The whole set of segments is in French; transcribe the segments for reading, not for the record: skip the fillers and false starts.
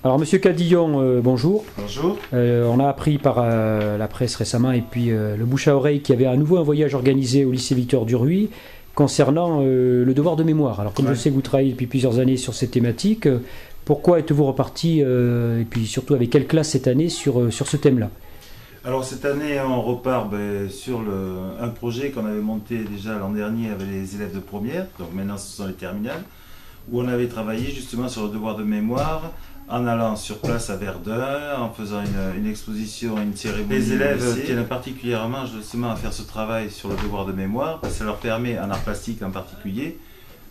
Alors Monsieur Cadillon, bonjour. Bonjour. On a appris par la presse récemment et puis le bouche à oreille qu'il y avait à nouveau un voyage organisé au lycée Victor Duruy concernant le devoir de mémoire. Alors comme je sais que vous travaillez depuis plusieurs années sur cette thématique, pourquoi êtes-vous reparti et puis surtout avec quelle classe cette année sur ce thème-là? Alors cette année on repart sur un projet qu'on avait monté déjà l'an dernier avec les élèves de première, donc maintenant ce sont les terminales, où on avait travaillé justement sur le devoir de mémoire en allant sur place à Verdun, en faisant une exposition, une cérémonie. Les élèves tiennent particulièrement justement à faire ce travail sur le devoir de mémoire, parce que ça leur permet, en art plastique en particulier,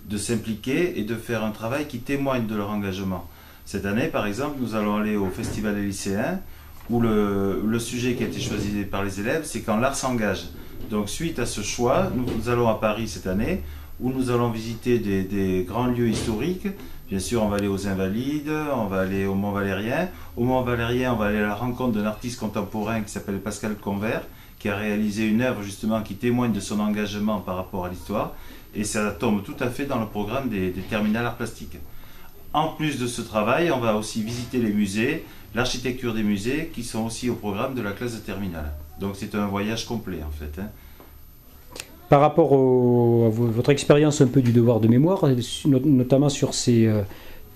de s'impliquer et de faire un travail qui témoigne de leur engagement. Cette année par exemple, nous allons aller au Festival des lycéens, où le sujet qui a été choisi par les élèves, c'est quand l'art s'engage. Donc suite à ce choix, nous allons à Paris cette année, où nous allons visiter des grands lieux historiques. Bien sûr, on va aller aux Invalides, on va aller au Mont-Valérien. Au Mont-Valérien, on va aller à la rencontre d'un artiste contemporain qui s'appelle Pascal Convert, qui a réalisé une œuvre justement qui témoigne de son engagement par rapport à l'histoire. Et ça tombe tout à fait dans le programme des terminales arts plastiques. En plus de ce travail, on va aussi visiter les musées, l'architecture des musées, qui sont aussi au programme de la classe de terminale. Donc c'est un voyage complet en fait. Par rapport à votre expérience un peu du devoir de mémoire, notamment sur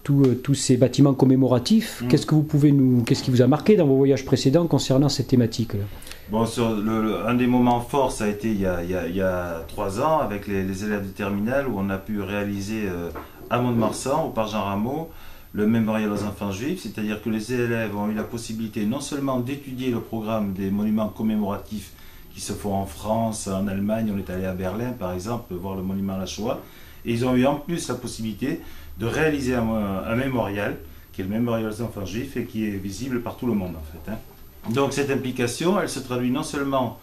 tous ces bâtiments commémoratifs, qu'est-ce qui vous a marqué dans vos voyages précédents concernant cette thématique-là? Bon, un des moments forts, ça a été il y a 3 ans, avec les élèves de terminale, où on a pu réaliser à Mont-de-Marsan, au parc Jean Rameau, le mémorial aux enfants juifs, c'est-à-dire que les élèves ont eu la possibilité non seulement d'étudier le programme des monuments commémoratifs qui se font en France, en Allemagne, on est allé à Berlin par exemple, voir le monument à la Shoah, et ils ont eu en plus la possibilité de réaliser un mémorial, qui est le mémorial aux enfants juifs, et qui est visible par tout le monde en fait. Donc cette implication, elle se traduit non seulement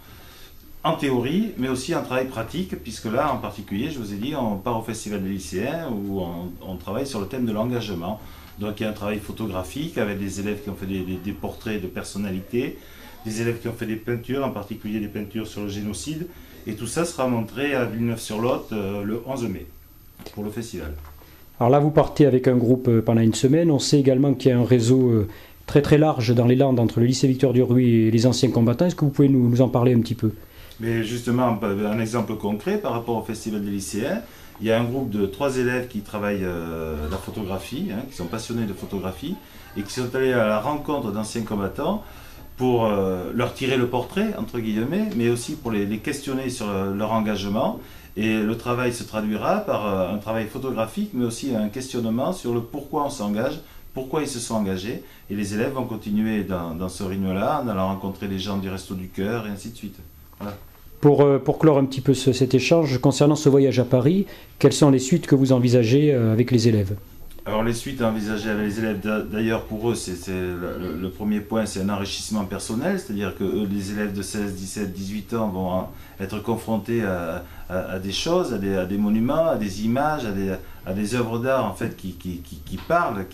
en théorie, mais aussi en travail pratique, puisque là, en particulier, je vous ai dit, on part au Festival des lycéens, où on travaille sur le thème de l'engagement. Donc il y a un travail photographique, avec des élèves qui ont fait des portraits de personnalités, des élèves qui ont fait des peintures, en particulier des peintures sur le génocide, et tout ça sera montré à Villeneuve-sur-Lot le 11 mai, pour le festival. Alors là, vous partez avec un groupe pendant une semaine. On sait également qu'il y a un réseau très très large dans les Landes entre le lycée Victor Duruy et les anciens combattants. Est-ce que vous pouvez nous en parler un petit peu? Mais justement, un exemple concret par rapport au Festival des lycéens, il y a un groupe de 3 élèves qui travaillent la photographie, qui sont passionnés de photographie, et qui sont allés à la rencontre d'anciens combattants pour leur tirer le portrait, entre guillemets, mais aussi pour les questionner sur leur engagement. Et le travail se traduira par un travail photographique, mais aussi un questionnement sur le pourquoi on s'engage, pourquoi ils se sont engagés. Et les élèves vont continuer dans ce rythme-là, en allant rencontrer les gens du Resto du Cœur, et ainsi de suite. Voilà. Pour clore un petit peu cet échange, concernant ce voyage à Paris, quelles sont les suites que vous envisagez avec les élèves? Alors les suites à envisager avec les élèves, d'ailleurs pour eux, le premier point, c'est un enrichissement personnel, c'est-à-dire que les élèves de 16, 17, 18 ans vont être confrontés à des choses, à des monuments, à des images, à des œuvres d'art en fait qui parlent,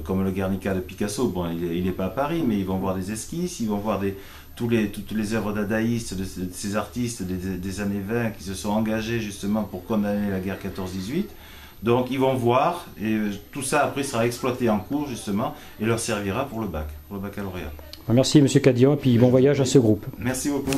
comme le Guernica de Picasso. Bon, il n'est pas à Paris, mais ils vont voir des esquisses, ils vont voir toutes les œuvres dadaïstes de ces artistes des années 20 qui se sont engagés justement pour condamner la guerre 14-18. Donc ils vont voir, et tout ça après sera exploité en cours justement, et leur servira pour le baccalauréat. Merci M. Cadillon, et puis bon voyage à ce groupe. Merci beaucoup.